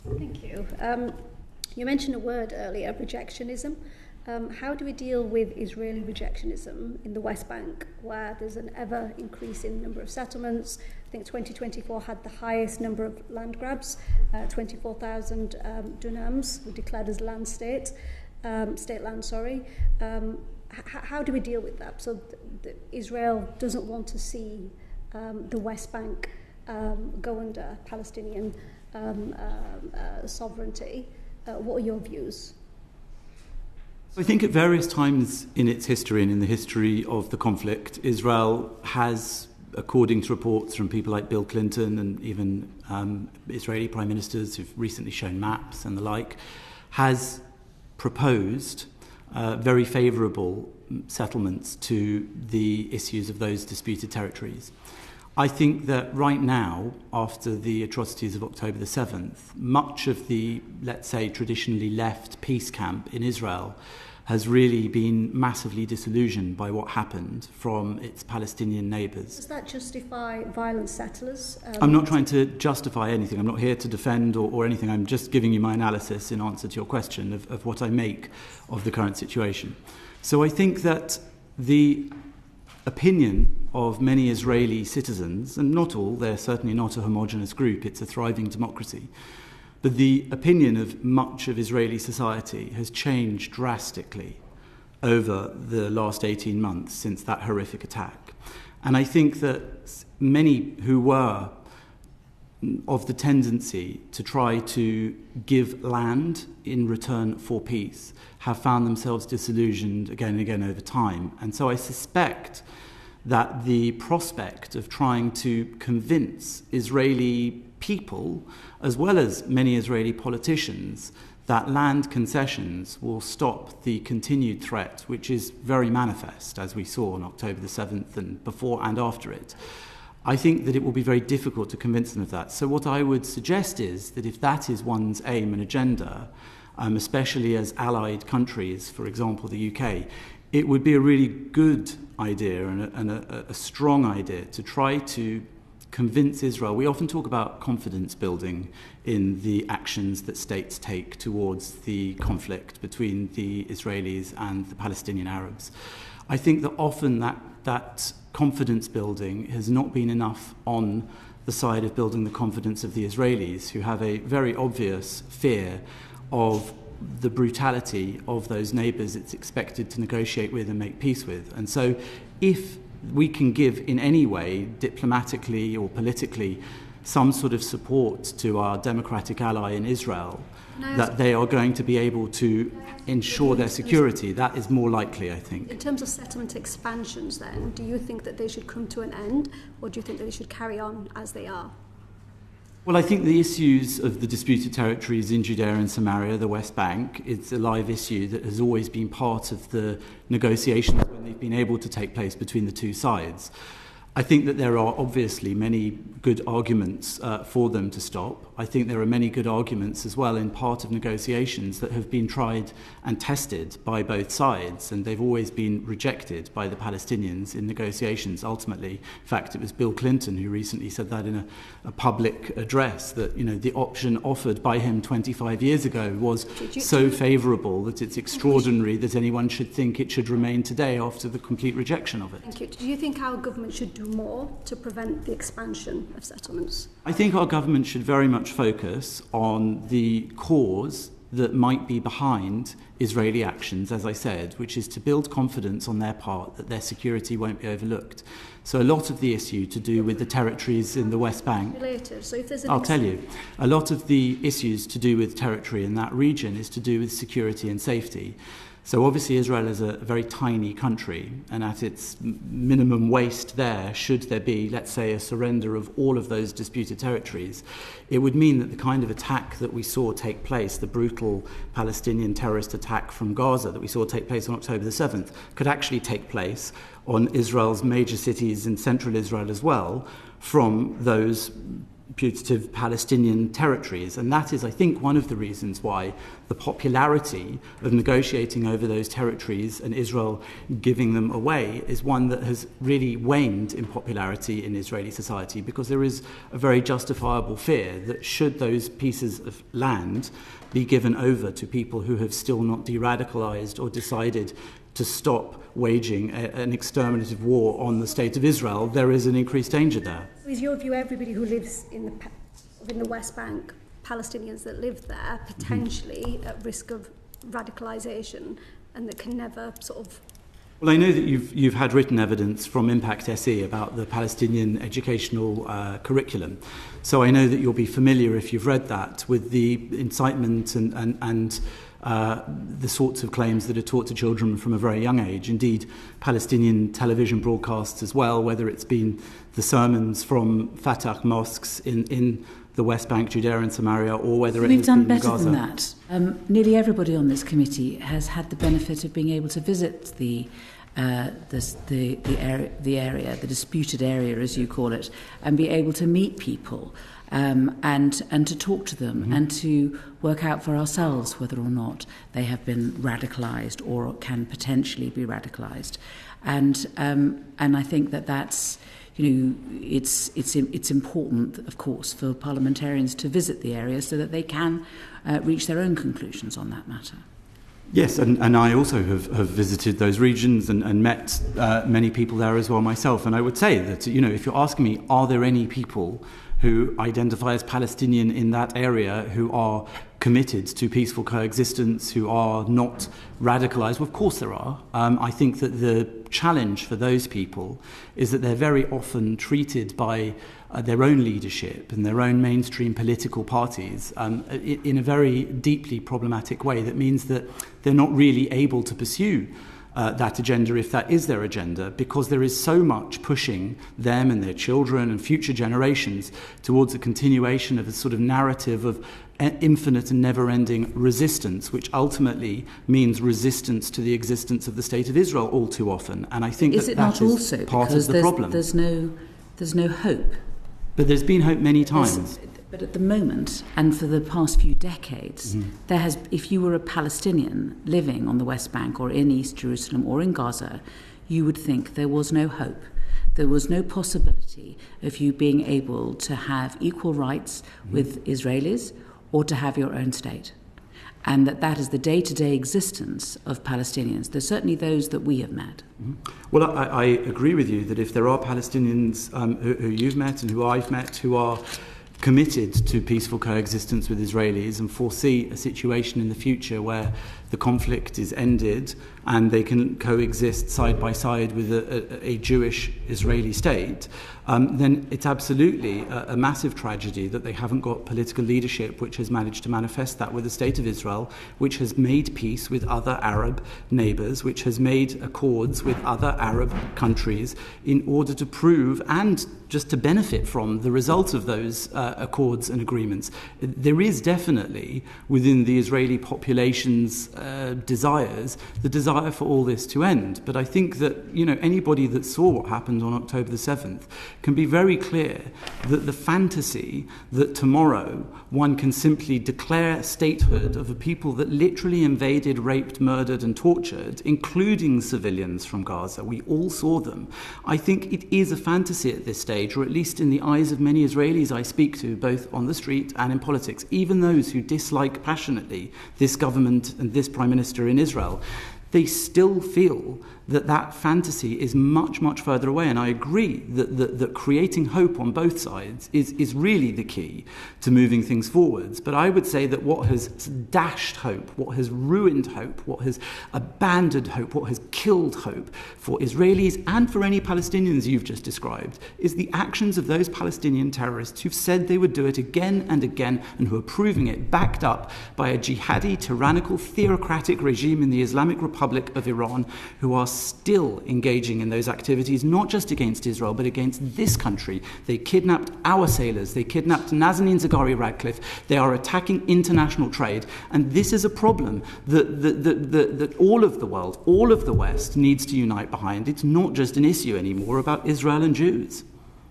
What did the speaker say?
Thank you. You mentioned a word earlier, rejectionism. How do we deal with Israeli rejectionism in the West Bank, where there's an ever-increasing number of settlements? I think 2024 had the highest number of land grabs, 24,000 dunams were declared as land state land, sorry. How do we deal with that? So Israel doesn't want to see the West Bank go under Palestinian sovereignty. What are your views? I think at various times in its history and in the history of the conflict, Israel has, according to reports from people like Bill Clinton and even Israeli prime ministers who've recently shown maps and the like, has proposed very favourable settlements to the issues of those disputed territories. I think that right now, after the atrocities of October the 7th, much of the, let's say, traditionally left peace camp in Israel has really been massively disillusioned by what happened from its Palestinian neighbours. Does that justify violent settlers? I'm not trying to justify anything. I'm not here to defend or anything. I'm just giving you my analysis in answer to your question of what I make of the current situation. So I think that the opinion of many Israeli citizens, and not all, they're certainly not a homogenous group, it's a thriving democracy, but the opinion of much of Israeli society has changed drastically over the last 18 months since that horrific attack. And I think that many who were of the tendency to try to give land in return for peace have found themselves disillusioned again and again over time. And so I suspect that the prospect of trying to convince Israeli people, as well as many Israeli politicians, that land concessions will stop the continued threat, which is very manifest, as we saw on October the 7th and before and after it, I think that it will be very difficult to convince them of that. So what I would suggest is that if that is one's aim and agenda, especially as allied countries, for example, the UK, it would be a really good idea and a strong idea to try to convince Israel. We often talk about confidence building in the actions that states take towards the conflict between the Israelis and the Palestinian Arabs. I think that often that confidence building has not been enough on the side of building the confidence of the Israelis, who have a very obvious fear of the brutality of those neighbours it's expected to negotiate with and make peace with. And so if we can give in any way, diplomatically or politically, some sort of support to our democratic ally in Israel, that they are going to be able to ensure their security, that is more likely, I think. In terms of settlement expansions then, do you think that they should come to an end, or do you think that they should carry on as they are? Well, I think the issues of the disputed territories in Judea and Samaria, the West Bank, it's a live issue that has always been part of the negotiations when they've been able to take place between the two sides. I think that there are obviously many good arguments for them to stop. I think there are many good arguments as well in part of negotiations that have been tried and tested by both sides, and they've always been rejected by the Palestinians in negotiations ultimately. In fact, it was Bill Clinton who recently said that in a public address, that the option offered by him 25 years ago was so favourable that it's extraordinary that anyone should think it should remain today after the complete rejection of it. Thank you. Do you think our government should do more to prevent the expansion of settlements? I think our government should very much focus on the cause that might be behind Israeli actions, as I said, which is to build confidence on their part that their security won't be overlooked. So a lot of the issue to do with the territories in the West Bank... So if there's I'll tell you. A lot of the issues to do with territory in that region is to do with security and safety. So obviously Israel is a very tiny country, and at its minimum waste there, should there be, let's say, a surrender of all of those disputed territories, it would mean that the kind of attack that we saw take place, the brutal Palestinian terrorist attack from Gaza that we saw take place on October the 7th, could actually take place on Israel's major cities in central Israel as well, from those putative Palestinian territories. And that is, I think, one of the reasons why the popularity of negotiating over those territories and Israel giving them away is one that has really waned in popularity in Israeli society, because there is a very justifiable fear that should those pieces of land be given over to people who have still not de-radicalized or decided to stop waging an exterminative war on the State of Israel, there is an increased danger there. Is your view everybody who lives in the West Bank, Palestinians that live there, potentially at risk of radicalisation and that can never sort of... Well, I know that you've had written evidence from Impact SE about the Palestinian educational curriculum. So I know that you'll be familiar, if you've read that, with the incitement and the sorts of claims that are taught to children from a very young age. Indeed, Palestinian television broadcasts as well, whether it's been the sermons from Fatah mosques in the West Bank, Judea and Samaria, or whether it has been Gaza. We've done better than that. Nearly everybody on this committee has had the benefit of being able to visit the area, the disputed area, as you call it, and be able to meet people and to talk to them and to work out for ourselves whether or not they have been radicalised or can potentially be radicalised. And I think that's, it's important, of course, for parliamentarians to visit the area so that they can reach their own conclusions on that matter. Yes, and I also have visited those regions and met many people there as well myself. And I would say that, if you're asking me, are there any people who identify as Palestinian in that area who are committed to peaceful coexistence, who are not radicalised? Well, of course there are. I think that the challenge for those people is that they're very often treated by their own leadership and their own mainstream political parties in a very deeply problematic way that means that they're not really able to pursue that agenda, if that is their agenda, because there is so much pushing them and their children and future generations towards a continuation of a sort of narrative of infinite and never-ending resistance, which ultimately means resistance to the existence of the State of Israel all too often. And I think that is part of the problem. There's no hope. But there's been hope many times. But at the moment, and for the past few decades, if you were a Palestinian living on the West Bank or in East Jerusalem or in Gaza, you would think there was no hope. There was no possibility of you being able to have equal rights with Israelis or to have your own state. And that is the day-to-day existence of Palestinians. There's certainly those that we have met. Well, I agree with you that if there are Palestinians who you've met and who I've met who are committed to peaceful coexistence with Israelis and foresee a situation in the future where the conflict is ended and they can coexist side by side with a Jewish Israeli state, then it's absolutely a massive tragedy that they haven't got political leadership which has managed to manifest that with the State of Israel, which has made peace with other Arab neighbours, which has made accords with other Arab countries in order to prove and just to benefit from the results of those accords and agreements. There is definitely within the Israeli population's desires the desire for all this to end. But I think that anybody that saw what happened on October the 7th can be very clear that the fantasy that tomorrow one can simply declare statehood of a people that literally invaded, raped, murdered and tortured, including civilians from Gaza, we all saw them. I think it is a fantasy at this stage, or at least in the eyes of many Israelis I speak to, both on the street and in politics, even those who dislike passionately this government and this Prime Minister in Israel. They still feel that fantasy is much, much further away. And I agree that creating hope on both sides is really the key to moving things forwards. But I would say that what has dashed hope, what has ruined hope, what has abandoned hope, what has killed hope for Israelis and for any Palestinians you've just described is the actions of those Palestinian terrorists who've said they would do it again and again and who are proving it, backed up by a jihadi, tyrannical, theocratic regime in the Islamic Republic of Iran who are still engaging in those activities, not just against Israel, but against this country. They kidnapped our sailors. They kidnapped Nazanin Zaghari Ratcliffe. They are attacking international trade. And this is a problem that all of the world, all of the West needs to unite behind. It's not just an issue anymore about Israel and Jews.